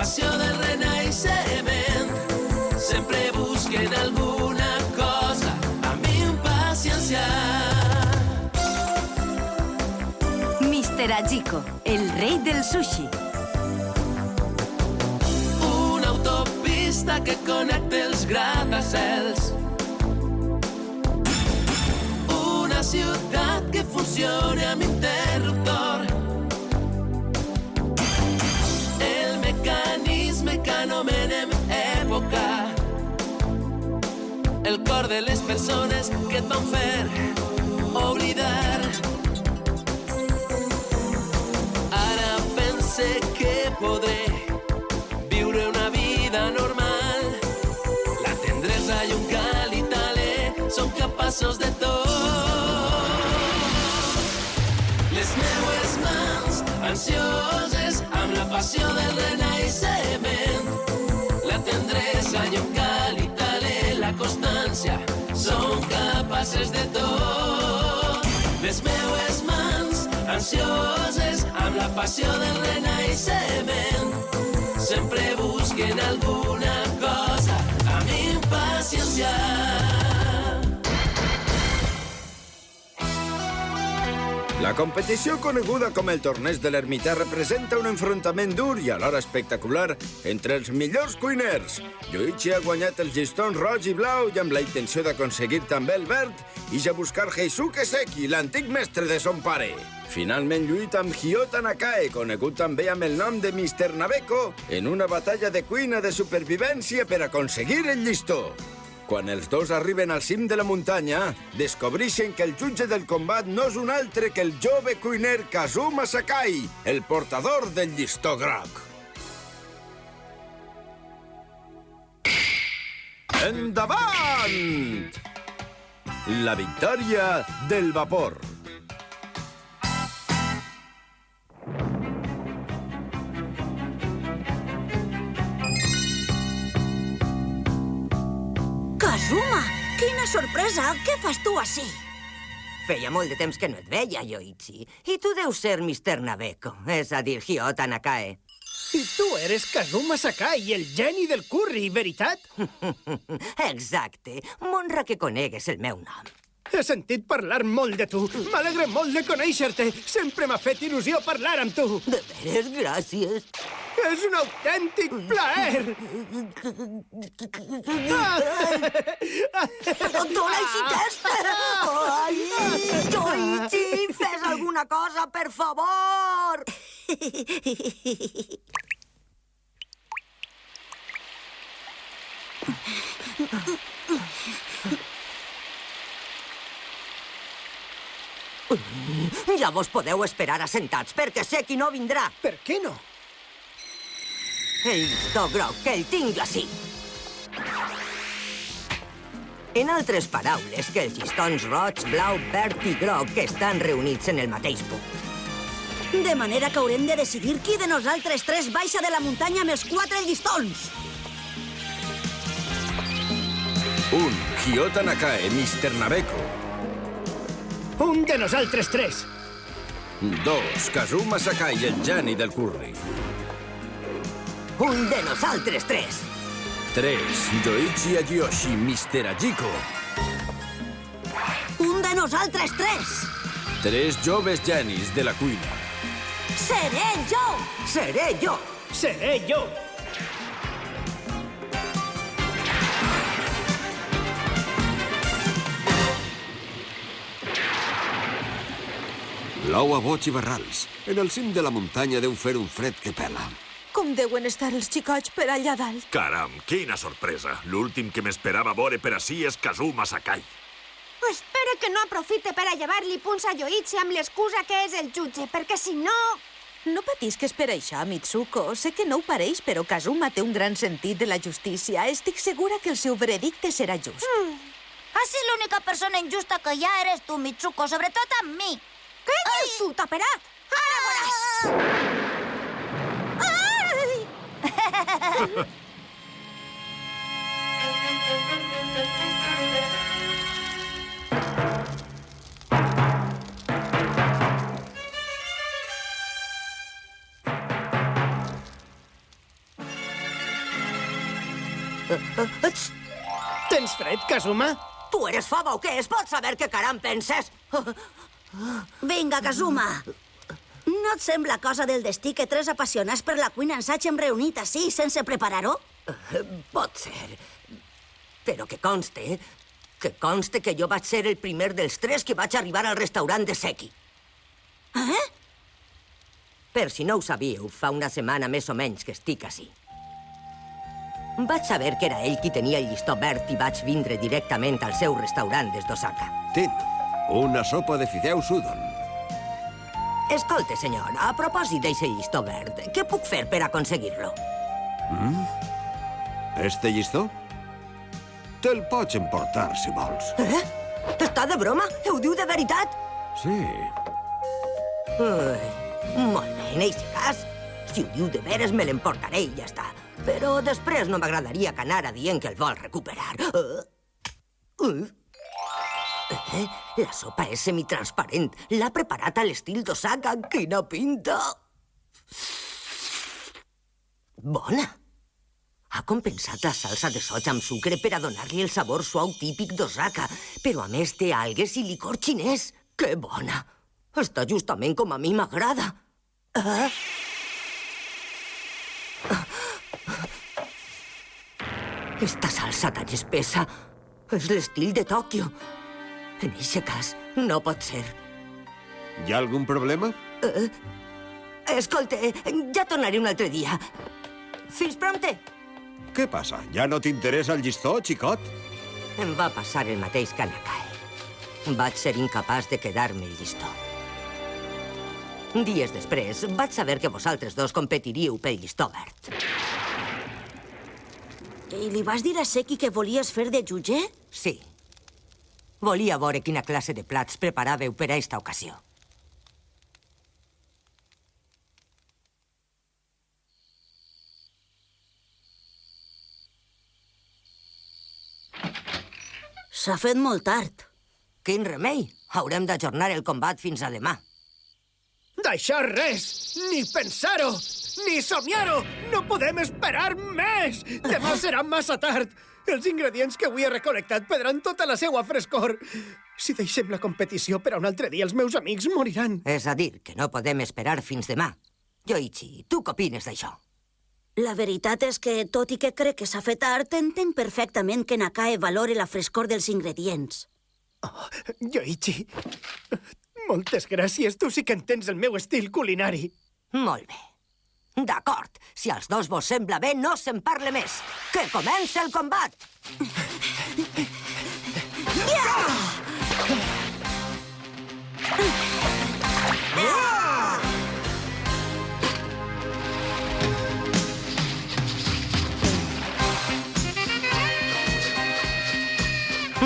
passió del renaixement. Sempre busquen alguna cosa amb impaciència. Mr. Ajiko, el rei del sushi. Una autopista que connecta els gratacels. Una ciutat que funciona amb interruptor. El mecanisme que anomenem època. El cor de les persones que et van fer oblidar. Ara pense que podré viure una vida normal. La tendresa i un càlid talent són capaços de tot. Les meues mans ansioses amb la passió del renaixement. La tendresa i un càlid talent, la constància, són capaces de tot. Les meues mans ansioses amb la passió del renaixement. Sempre busquen alguna cosa amb impaciència. La competició coneguda com el Torneig de l'Ermità representa un enfrontament dur i alhora espectacular entre els millors cuiners. Yoichi ha guanyat els llistons roig i blau i amb la intenció d'aconseguir també el verd i ja buscar Heisuke Seki, l'antic mestre de son pare. Finalment lluita amb Hyota Nakae, conegut també amb el nom de Mr. Nabeko, en una batalla de cuina de supervivència per aconseguir el llistó. Quan els dos arriben al cim de la muntanya, descobreixen que el jutge del combat no és un altre que el jove cuiner Kazuma Sakai, el portador del llistó groc. Endavant! La victòria del vapor. Kazuma! Quina sorpresa! Què fas tu ací? Feia molt de temps que no et veia, Yoichi. I tu deus ser Mr. Nabeko, és a dir, Hyota Nakae. I tu eres Kazuma Sakai, el geni del curri, veritat? Exacte. M'honra que conegues el meu nom. He sentit parlar molt de tu. M'alegre molt de conèixer-te. Sempre m'ha fet il·lusió parlar amb tu. De veres, gràcies. És un autèntic plaer. Dóna el testa! Ai, Yoichi, fes alguna cosa, per favor! Ja vos podeu esperar assentats, perquè sé qui no vindrà. Per què no? El llistó groc, que el tinc ací. En altres paraules, que els llistons roig, blau, verd i groc estan reunits en el mateix punt. De manera que haurem de decidir qui de nosaltres tres baixa de la muntanya amb els 4 llistons. 1. Hyota Nakae, Mr. Nabeko. Un de nosaltres tres. 2. Kazuma Sakai, el geni del curri. Un de nosaltres tres. 3. Yoichi Ajiyoshi, Mr. Ajiko. Un de nosaltres tres. 3 joves genis de la cuina. Seré jo! Seré jo. Seré jo. Plou a boig i barrals. En el cim de la muntanya deu fer un fred que pela. Com deuen estar els xicots per allà dalt? Caram, quina sorpresa. L'últim que m'esperava veure per ací és Kazuma Sakai. Espera que no aprofite per a llevar-li punts a Yoichi amb l'excusa que és el jutge, perquè si no... No patisques per això, Mitsuko. Sé que no ho pareix, però Kazuma té un gran sentit de la justícia. Estic segura que el seu veredicte serà just. Així l'única persona injusta que hi ha eres tu, Mitsuko, sobretot amb mi. Què dius tu, taperat? Ara veuràs! Tens fred, Kazuma? Tu eres fava o què? Es pot saber què caram penses? Vinga, Kazuma. No et sembla cosa del destí que tres apassionats per la cuina ens hàgim reunit així sense preparar-ho? Pot ser. Però que conste que jo vaig ser el primer dels tres que vaig arribar al restaurant de Seki. Per si no ho sabíeu, fa una setmana més o menys que estic ací. Vaig saber que era ell qui tenia el llistó verd i vaig vindre directament al seu restaurant des d'Osaka. Tin, una sopa de fideus udon. Escolte, senyor, a propòsit d'eixe llistó verd, què puc fer per aconseguir-lo? Este llistó? Te'l pots emportar, si vols. Està de broma? Ho diu de veritat? Sí. Molt bé, en eixe cas, si ho diu de veres me l'emportaré i ja està. Però després no m'agradaria que anara dient que el vol recuperar. La sopa és semitransparent. L'ha preparat a l'estil d'Osaka. Quina pinta! Bona. Ha compensat la salsa de soja amb sucre per a donar-li el sabor suau típic d'Osaka, però a més té algues i licor xinès. Que bona! Està justament com a mi m'agrada. Esta salsa tan espessa és l'estil de Tòquio. En aquest cas, no pot ser. Hi ha algun problema? Escolta, ja tornaré un altre dia. Fins prompte. Què passa? Ja no t'interessa el llistó, xicot? Em va passar el mateix que a Nakae. Vaig ser incapaç de quedar-me el llistó. Dies després, vaig saber que vosaltres dos competiríeu pel llistó verd. I li vas dir a Seki que volies fer de jutge? Sí. Volia veure quina classe de plats preparàveu per a esta ocasió. S'ha fet molt tard. Quin remei? Haurem d'ajornar el combat fins a demà. D'això res! Ni pensar-ho! Ni somiar-ho! No podem esperar més! Demà serà massa tard! Els ingredients que avui he recol·lectat perdran tota la seva frescor. Si deixem la competició per a un altre dia, els meus amics moriran. És a dir, que no podem esperar fins demà. Yoichi, tu què opines d'això? La veritat és que, tot i que crec que s'ha fet tard, entenc perfectament que Nakae valore la frescor dels ingredients. Oh, Yoichi, moltes gràcies. Tu sí que entens el meu estil culinari. Molt bé. D'acord. Si als dos vos sembla bé, no se'n parle més. Que comenci el combat!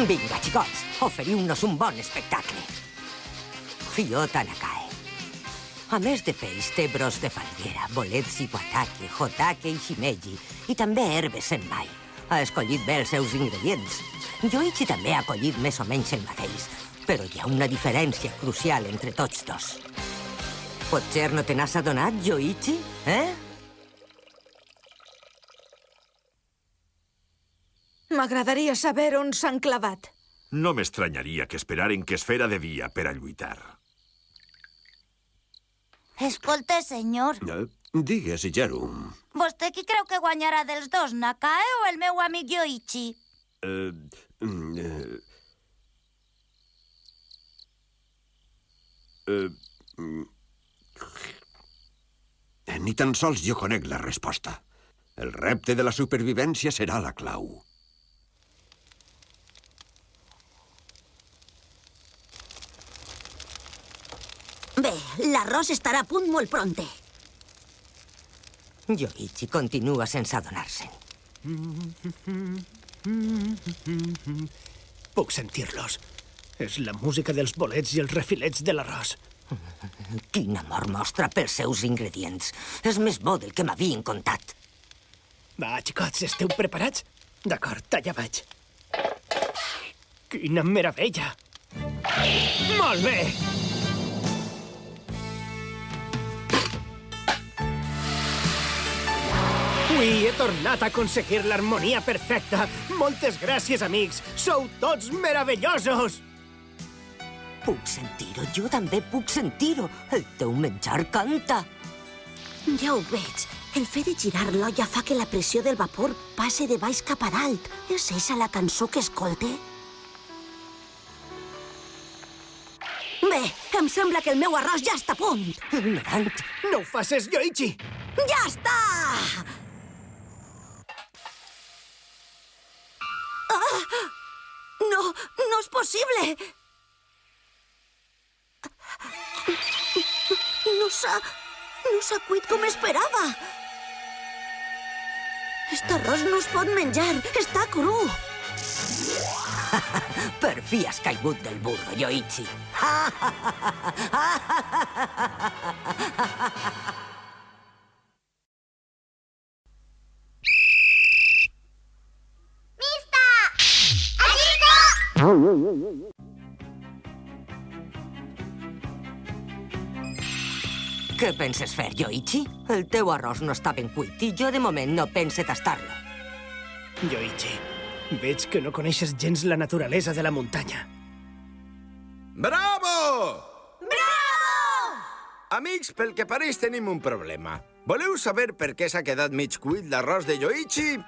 Vinga, xicots, oferiu-nos un bon espectacle. Ryota Nakae. A més de peix, té bros de falguera, bolets iwatake, hotake i shimeji, i també herbes senmai. Ha escollit bé els seus ingredients. Yoichi també ha collit més o menys el mateix, però hi ha una diferència crucial entre tots dos. Potser no te n'has adonat, Yoichi? M'agradaria saber on s'han clavat. No m'estranyaria que esperaren que es fera de dia per a lluitar. Escolta, senyor. Digues, Jerum. Vostè qui creu que guanyarà dels dos, Nakae o el meu amic Yoichi? Ni tan sols jo conec la resposta. El repte de la supervivència serà la clau. Bé, l'arròs estarà a punt molt pronte. Yoichi continua sense adonar-se'n. Puc sentir-los. És la música dels bolets i els refilets de l'arròs. Quin amor mostra pels seus ingredients. És més bo del que m'havien contat. Va, xicots, esteu preparats? D'acord, allà vaig. Quina meravella! Molt bé! He tornat a aconseguir l'harmonia perfecta. Moltes gràcies, amics. Sou tots meravellosos. Puc sentir-ho, jo també puc sentir-ho. El teu menjar canta. Ja ho veig. El fet de girar l'olla fa que la pressió del vapor passe de baix cap a dalt. És eixa la cançó que escolte? Bé, em sembla que el meu arròs ja està a punt. Ignorant. No ho facis, Yoichi. Ja està! Ah! No, no és possible! No s'ha cuit com esperava. Aquest arròs no es pot menjar, està cru. Per fi has caigut del burro, Yoichi. Què penses fer, Yoichi? El teu arròs no està ben cuit i jo de moment no pense tastar-lo. Yoichi, veig que no coneixes gens la naturalesa de la muntanya. Bravo! Bravo! Amics, pel que pareix tenim un problema. Voleu saber per què s'ha quedat mig cuit l'arròs de Yoichi?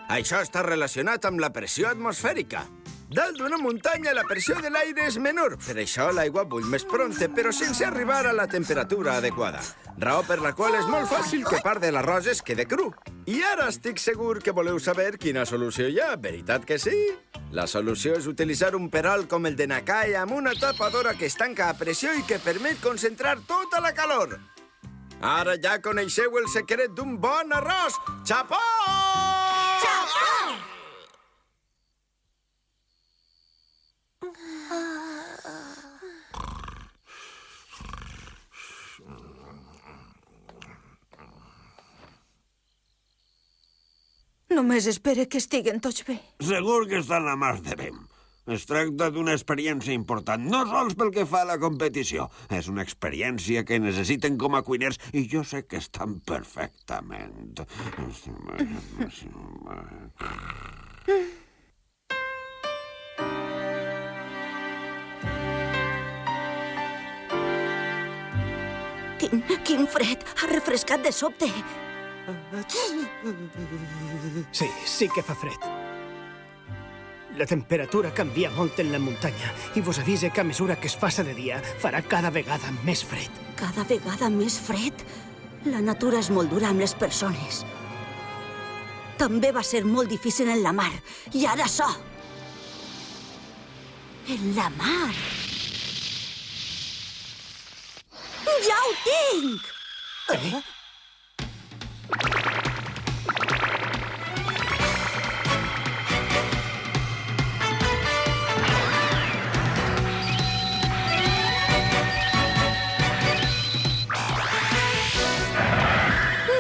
Això està relacionat amb la pressió atmosfèrica. Dalt d'una muntanya la pressió de l'aire és menor. Per això l'aigua bull més prompte, però sense arribar a la temperatura adequada. Raó per la qual és molt fàcil que part de l'arròs es quede cru. I ara estic segur que voleu saber quina solució hi ha, veritat que sí? La solució és utilitzar un perol com el de Nakai amb una tapadora que es tanca a pressió i que permet concentrar tota la calor. Ara ja coneixeu el secret d'un bon arròs. Xapó! Xapó! Només espere que estiguen tots bé. Segur que estan a mas de vent. Es tracta d'una experiència important, no sols pel que fa a la competició. És una experiència que necessiten com a cuiners i jo sé que estan perfectament. Quin fred! Ha refrescat de sobte. Sí que fa fred. La temperatura canvia molt en la muntanya i vos avise que a mesura que es passa de dia farà cada vegada més fred. Cada vegada més fred? La natura és molt dura amb les persones. També va ser molt difícil en la mar. I ara això. En la mar. Ja ho tinc!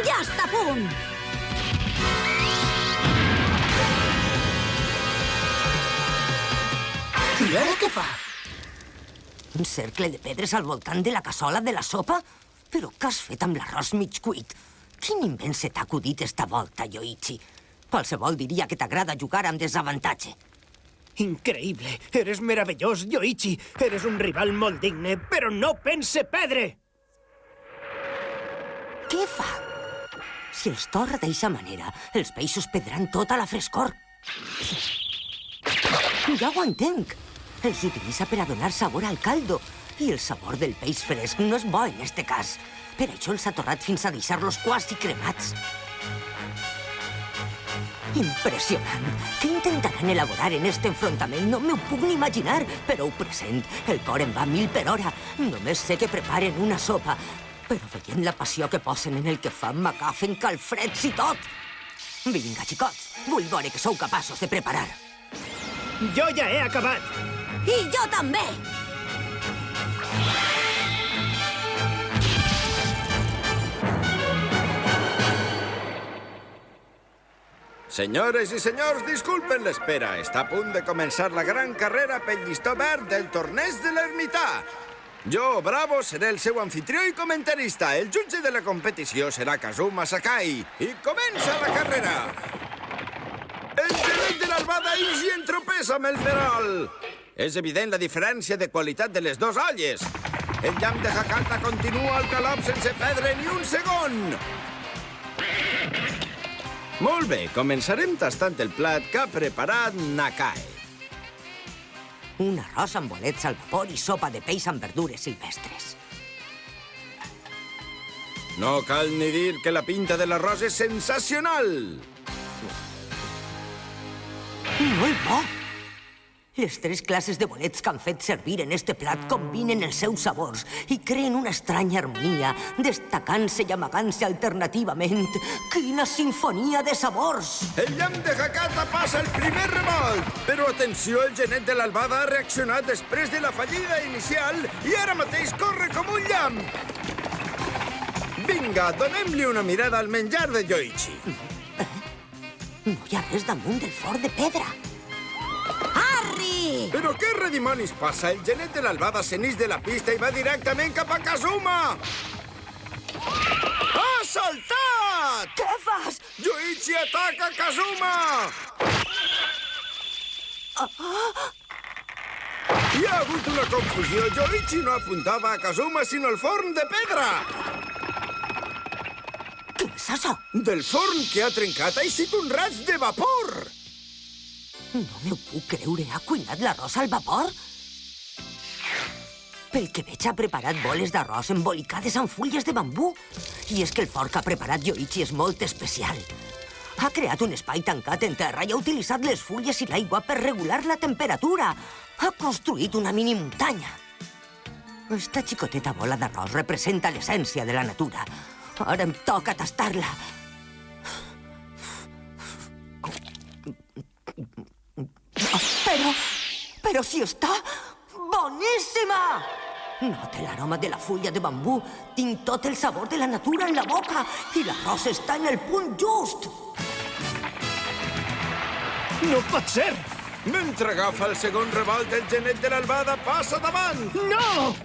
Ja està a punt! I ara què fa? Un cercle de pedres al voltant de la cassola de la sopa? Però què has fet amb l'arròs mig cuit? Quin invent se t'ha acudit esta volta, Yoichi? Qualsevol diria que t'agrada jugar amb desavantatge. Increïble! Eres meravellós, Yoichi! Eres un rival molt digne, però no pense perdre! Què fa? Si els torra d'eixa manera, els peixos perdran tota la frescor. Ja ho entenc. Els utilitza per a donar sabor al caldo. I el sabor del peix fresc no és bo en este cas. Per això els ha torrat fins a deixar-los quasi cremats. Impressionant. Què intentaran elaborar en este enfrontament? No m'ho puc ni imaginar, però ho present. El cor em va a 1000 per hora. Només sé que preparen una sopa. Però veient la passió que posen en el que fan, m'agafen calfreds i tot. Vinga, xicots, vull veure que sou capaços de preparar. Jo ja he acabat. I jo també! Senyores i senyors, disculpen l'espera. Està a punt de començar la gran carrera pel llistó verd del torneig de l'ermità. Jo, Bravo, seré el seu anfitrió i comentarista. El jutge de la competició serà Kazuma Sakai. I comença la carrera! El genet de l'Albada ix i entropessa amb el Verol. És evident la diferència de qualitat de les dues olles. El llamp de Hakata continua al galop sense perdre ni un segon. Molt bé, començarem tastant el plat que ha preparat Nakai. Un arròs amb bolets al vapor i sopa de peix amb verdures silvestres. No cal ni dir que la pinta de l'arròs és sensacional. Molt bo! Les 3 classes de bolets que han fet servir en este plat combinen els seus sabors i creen una estranya harmonia, destacant-se i amagant-se alternativament. Quina sinfonia de sabors! El llamp de Hakata passa el primer revolt. Però atenció, el genet de l'Albada ha reaccionat després de la fallida inicial i ara mateix corre com un llamp. Vinga, donem-li una mirada al menjar de Yoichi. No hi ha res damunt del forn de pedra. Harry! Però què redimonis passa? El genet de l'Albada se n'ix de la pista i va directament cap a Kazuma! Ha saltat! Què fas? Yoichi ataca Kazuma! Hi ha hagut una confusió. Yoichi no apuntava a Kazuma, sinó al forn de pedra! Què és això? Del forn que ha trencat ha eixit un raig de vapor! No m'ho puc creure. Ha cuinat l'arròs al vapor? Pel que veig, ha preparat boles d'arròs embolicades amb fulles de bambú. I és que el forn que ha preparat Yoichi és molt especial. Ha creat un espai tancat en terra i ha utilitzat les fulles i l'aigua per regular la temperatura. Ha construït una mini muntanya. Esta xicoteta bola d'arròs representa l'essència de la natura. Ara em toca tastar-la. Però si està boníssima! Nota l'aroma de la fulla de bambú. Tinc tot el sabor de la natura en la boca i l'arròs està en el punt just. No pot ser! Mentre agafa el segon revolt, el genet de l'Albada passa davant! No!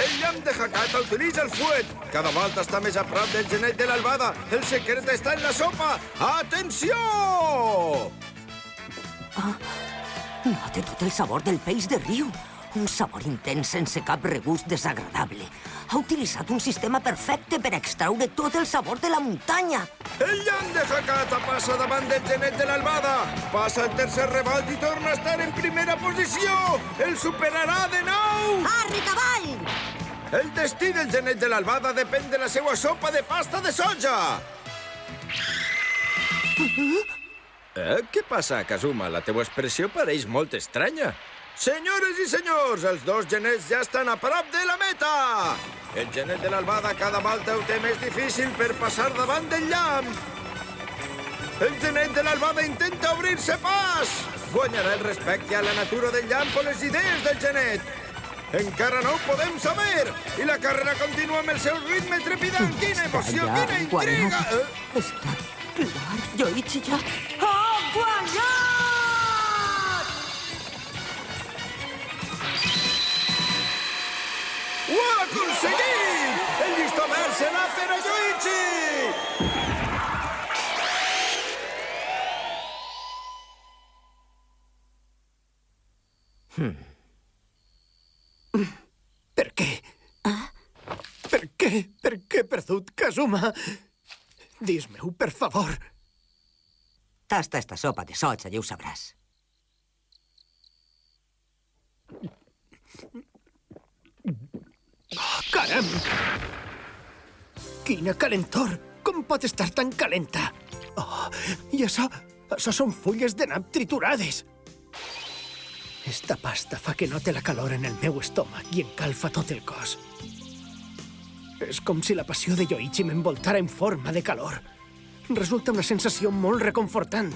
El llamp de Hakata utilitza el fuet. Cada volta està més a prop del genet de l'Albada. El secret està en la sopa. Atenció! Nota tot el sabor del peix de riu. Un sabor intens sense cap regust desagradable. Ha utilitzat un sistema perfecte per extraure tot el sabor de la muntanya. El llamp de Hakata passa davant del genet de l'Albada. Passa el tercer revolt i torna a estar en primera posició. El superarà de nou. Harry, cavall! El destí del genet de l'Albada depèn de la seva sopa de pasta de soja. Què passa, Kazuma? La teva expressió pareix molt estranya. Senyores i senyors, els dos genets ja estan a prop de la meta! El genet de l'Albada cada volta ho té més difícil per passar davant del llamp. El genet de l'Albada intenta obrir-se pas! Guanyarà el respecte a la natura del llamp o les idees del genet? Encara no ho podem saber! I la carrera continua amb el seu ritme trepidant! Quina emoció, quina intriga! Està clar, Yoichi ja ha guanyat! Ho ha aconseguit! El llistó verd serà per a Yoichi! Per què? Per què? Per què he perdut, Kazuma? Dis-me-ho, per favor. Tasta esta sopa de soja i ho sabràs. Oh, caram! Quina calentor! Com pot estar tan calenta? Oh, i això són fulles de nap triturades. Esta pasta fa que note la calor en el meu estómac i encalfa tot el cos. És com si la passió de Yoichi m'envoltara en forma de calor. Resulta una sensació molt reconfortant.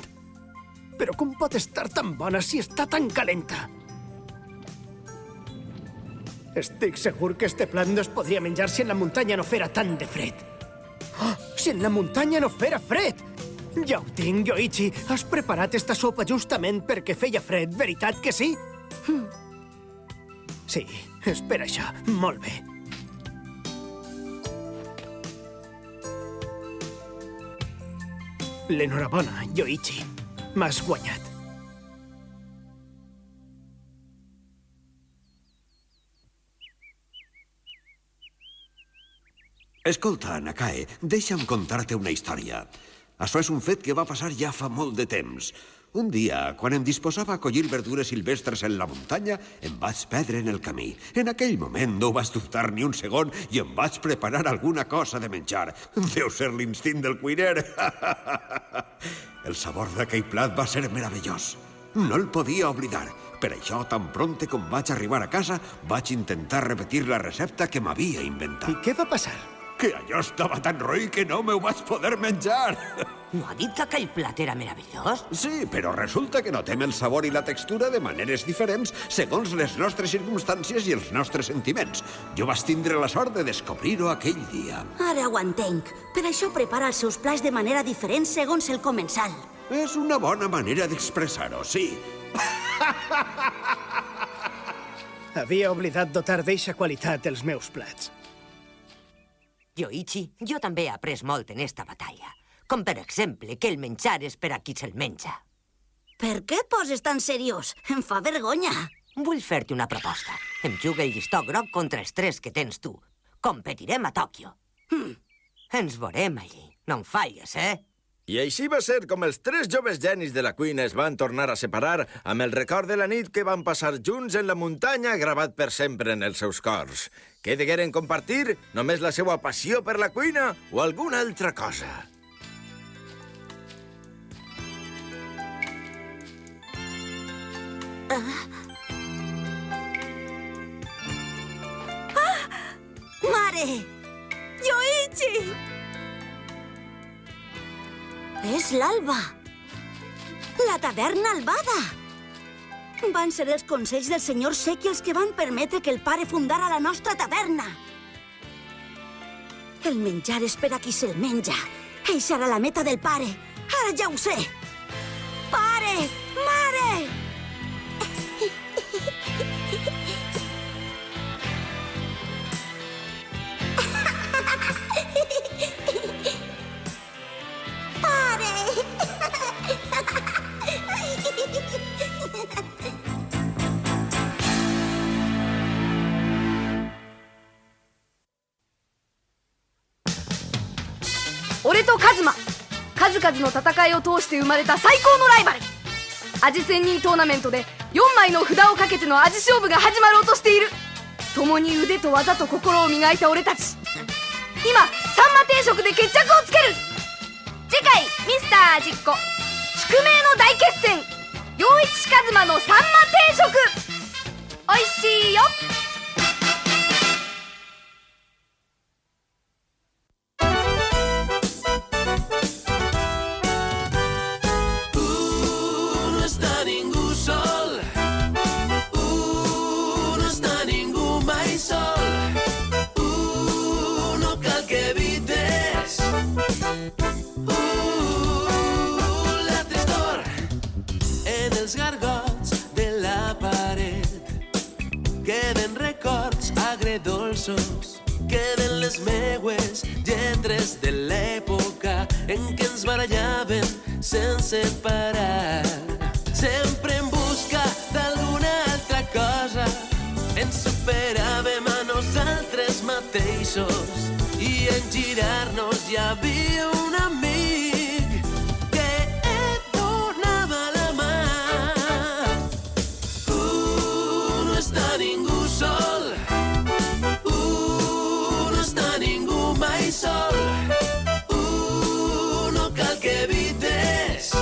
Però com pot estar tan bona si està tan calenta? Estic segur que este plat no es podria menjar si en la muntanya no fera tant de fred. Oh, si en la muntanya no fera fred! Ja ho tinc, Yoichi. Has preparat esta sopa justament perquè feia fred, veritat que sí? Sí, és per això. Molt bé. L'enhorabona, Yoichi. M'has guanyat. Escolta, Nakae, deixa'm contar-te una història. Això és un fet que va passar ja fa molt de temps. Un dia, quan em disposava a collir verdures silvestres en la muntanya, em vaig perdre en el camí. En aquell moment no ho vaig dubtar ni un segon i em vaig preparar alguna cosa de menjar. Deu ser l'instint del cuiner. El sabor d'aquell plat va ser meravellós. No el podia oblidar. Per això, tan prompte com vaig arribar a casa, vaig intentar repetir la recepta que m'havia inventat. I què va passar? Que allò estava tan roi que no m'ho vaig poder menjar. No ha dit que aquell plat era meravellós? Sí, però resulta que notem el sabor i la textura de maneres diferents segons les nostres circumstàncies i els nostres sentiments. Jo vaig tindre la sort de descobrir-ho aquell dia. Ara ho entenc. Per això prepara els seus plats de manera diferent segons el comensal. És una bona manera d'expressar-ho, sí. Havia oblidat dotar d'eixa qualitat els meus plats. Yoichi, jo també he après molt en esta batalla. Com, per exemple, que el menjar és per a qui se'l menja. Per què et poses tan seriós? Em fa vergonya. Vull fer-te una proposta. Em jugo el llistó groc contra els 3 que tens tu. Competirem a Tòquio. Ens veurem allí. No em falles, eh? I així va ser com els 3 joves genis de la cuina es van tornar a separar amb el record de la nit que van passar junts en la muntanya gravat per sempre en els seus cors. Què degueren compartir? Només la seva passió per la cuina o alguna altra cosa? Mare! Yoichi! És l'alba. La taverna albada. Van ser els consells del senyor Seki els que van permetre que el pare fundara la nostra taverna. El menjar és per a qui se'l menja. Eixa era la meta del pare. Ara ja ho sé. Pare! Mare!俺とカズマ、数々の戦いを通して生まれた最高のライバル。味仙人トーナメントで4枚の札をかけての味勝負が始まろうとしている。共に腕と技と心を磨いた俺たち、今さんま定食で決着をつける。次回ミスター味っ子宿命の大決戦、陽一カズマのさんま定食。おいしいよ。Els gargots de la paret queden records agredolços, queden les meues lletres de l'època en què ens barallaven sense parar. Sempre en busca d'alguna altra cosa ens superàvem a nosaltres mateixos i en girar-nos hi havia un amic que et donava la mà. No està ningú sol, no està ningú mai sol, no cal que evites